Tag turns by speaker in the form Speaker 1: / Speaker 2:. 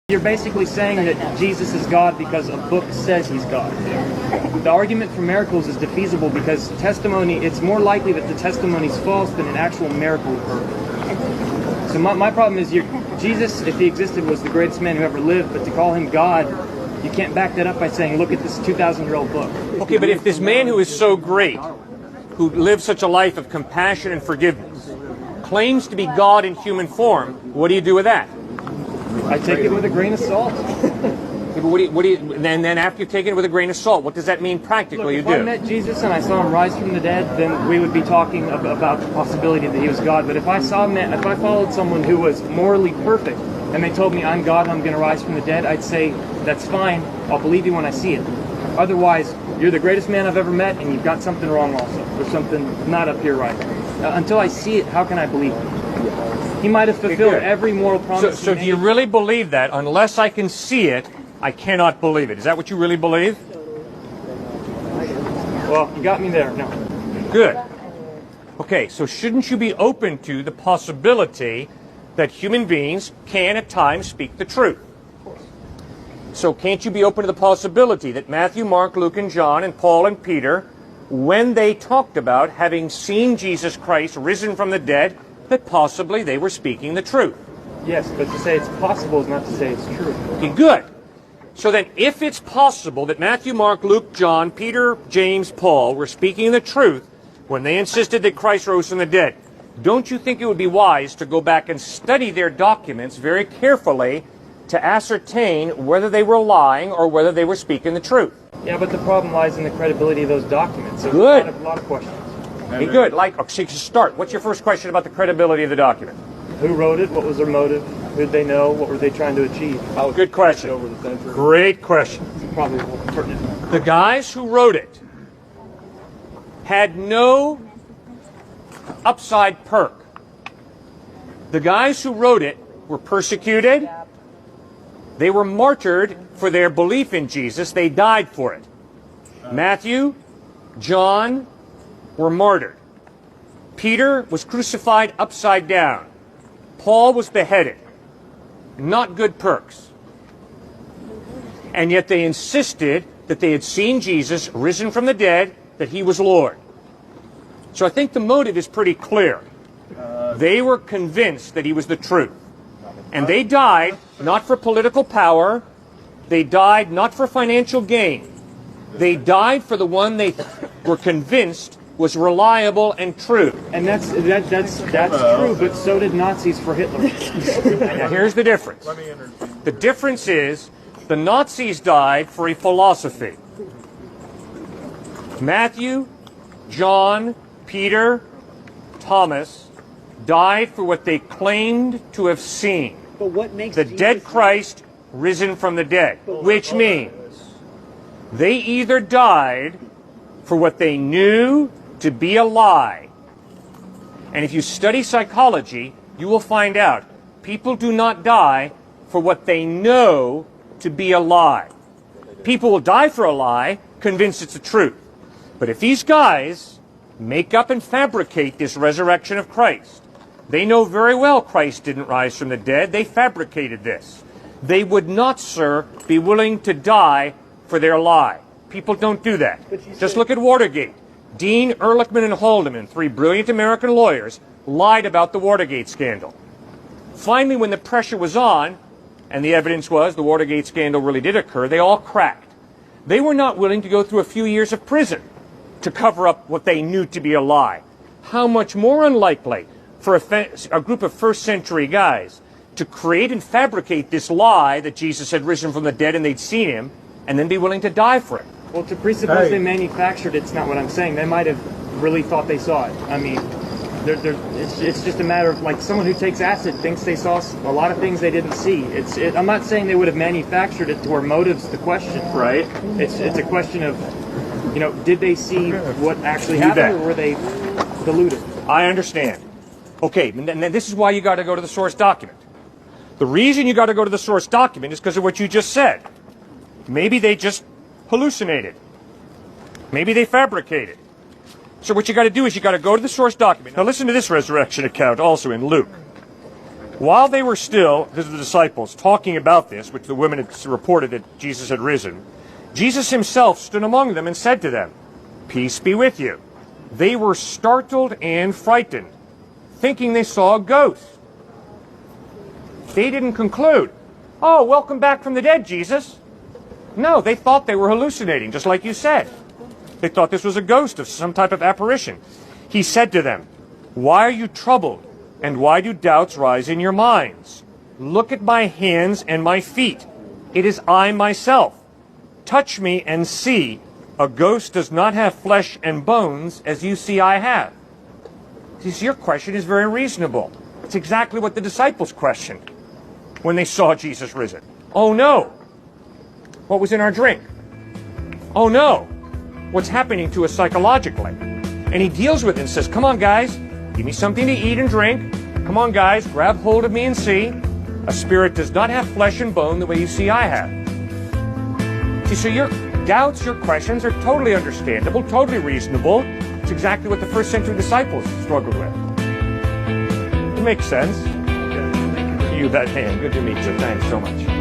Speaker 1: You're basically saying that Jesus is God because a book says he's God. The argument for miracles is defeasible because testimony, it's more likely that the testimony is false than an actual miracle occurred. So my problem is Jesus, if he existed, was the greatest man who ever lived, but to call him God, you can't back that up by saying, look at this 2,000-year-old book.
Speaker 2: Okay, but if this man who is so great, who lived such a life of compassion and forgiveness, claims to be God in human form, what do you do with that?
Speaker 1: I take it with a grain of salt.
Speaker 2: Yeah, but then after you've taken it with a grain of salt, what does that mean practically?
Speaker 1: Look, if I met Jesus and I saw him rise from the dead, then we would be talking about the possibility that he was God. But if I followed someone who was morally perfect and they told me I'm God and I'm going to rise from the dead, I'd say that's fine. I'll believe you when I see it. Otherwise, you're the greatest man I've ever met, and you've got something wrong also. There's something not up here right. Until I see it, how can I believe it? He might have fulfilled every moral promise.
Speaker 2: So do you really believe that? Unless I can see it, I cannot believe it. Is that what you really believe?
Speaker 1: Well, you got me there. No.
Speaker 2: Good. Okay, so shouldn't you be open to the possibility that human beings can at times speak the truth? So can't you be open to the possibility that Matthew, Mark, Luke, and John, and Paul and Peter, when they talked about having seen Jesus Christ risen from the dead, that possibly they were speaking the truth?
Speaker 1: Yes, but to say it's possible is not to say it's true.
Speaker 2: Okay, good. So then if it's possible that Matthew, Mark, Luke, John, Peter, James, Paul were speaking the truth when they insisted that Christ rose from the dead, don't you think it would be wise to go back and study their documents very carefully to ascertain whether they were lying or whether they were speaking the truth?
Speaker 1: Yeah, but the problem lies in the credibility of those documents. So
Speaker 2: good.
Speaker 1: A lot of questions.
Speaker 2: Hey, good. So start. What's your first question about the credibility of the document?
Speaker 1: Who wrote it? What was their motive? Who did they know? What were they trying to achieve?
Speaker 2: Good question. Great question.
Speaker 1: Probably pertinent.
Speaker 2: The guys who wrote it had no upside perk. The guys who wrote it were persecuted. They were martyred for their belief in Jesus. They died for it. Matthew, John were martyred. Peter was crucified upside down. Paul was beheaded. Not good perks. And yet they insisted that they had seen Jesus risen from the dead, that he was Lord. So I think the motive is pretty clear. They were convinced that he was the truth. And they died not for political power. They died not for financial gain. They died for the one they were convinced was reliable and true.
Speaker 1: And that's true, but so did Nazis for Hitler.
Speaker 2: Now here's the difference. The difference is the Nazis died for a philosophy. Matthew, John, Peter, Thomas died for what they claimed to have seen.
Speaker 3: But what makes
Speaker 2: the dead Christ risen from the dead, which means they either died for what they knew to be a lie. And if you study psychology, you will find out people do not die for what they know to be a lie. People will die for a lie, convinced it's the truth. But if these guys make up and fabricate this resurrection of Christ, they know very well Christ didn't rise from the dead. They fabricated this. They would not, sir, be willing to die for their lie. People don't do that. Just look at Watergate. Dean, Ehrlichman, and Haldeman, three brilliant American lawyers, lied about the Watergate scandal. Finally, when the pressure was on, and the evidence was the Watergate scandal really did occur, they all cracked. They were not willing to go through a few years of prison to cover up what they knew to be a lie. How much more unlikely for a group of first-century guys to create and fabricate this lie that Jesus had risen from the dead and they'd seen him, and then be willing to die for it?
Speaker 1: Well, to presuppose they manufactured it's not what I'm saying. They might have really thought they saw it. I mean, it's just a matter of, like, someone who takes acid thinks they saw a lot of things they didn't see. I'm not saying they would have manufactured it to where motive's the question. Right. It's a question of, did they see what actually happened, or were they deluded?
Speaker 2: I understand. Okay, and this is why you got to go to the source document. The reason you got to go to the source document is because of what you just said. Maybe they just hallucinated. Maybe they fabricated. So what you got to do is you got to go to the source document. Now listen to this resurrection account also in Luke. While they were still, this is the disciples, talking about this, which the women had reported that Jesus had risen, Jesus himself stood among them and said to them, "Peace be with you." They were startled and frightened, thinking they saw a ghost. They didn't conclude, "Oh, welcome back from the dead, Jesus." No, they thought they were hallucinating, just like you said. They thought this was a ghost of some type of apparition. He said to them, "Why are you troubled, and why do doubts rise in your minds? Look at my hands and my feet. It is I myself. Touch me and see. A ghost does not have flesh and bones, as you see I have." See, your question is very reasonable. It's exactly what the disciples questioned when they saw Jesus risen. Oh no, what was in our drink? Oh no, what's happening to us psychologically? And he deals with it and says, "Come on guys, give me something to eat and drink. Come on guys, grab hold of me and see. A spirit does not have flesh and bone the way you see I have." See, so your doubts, your questions are totally understandable, totally reasonable. It's exactly what the first century disciples struggled with. It makes sense. You bet, man. Good to meet you. Thanks so much.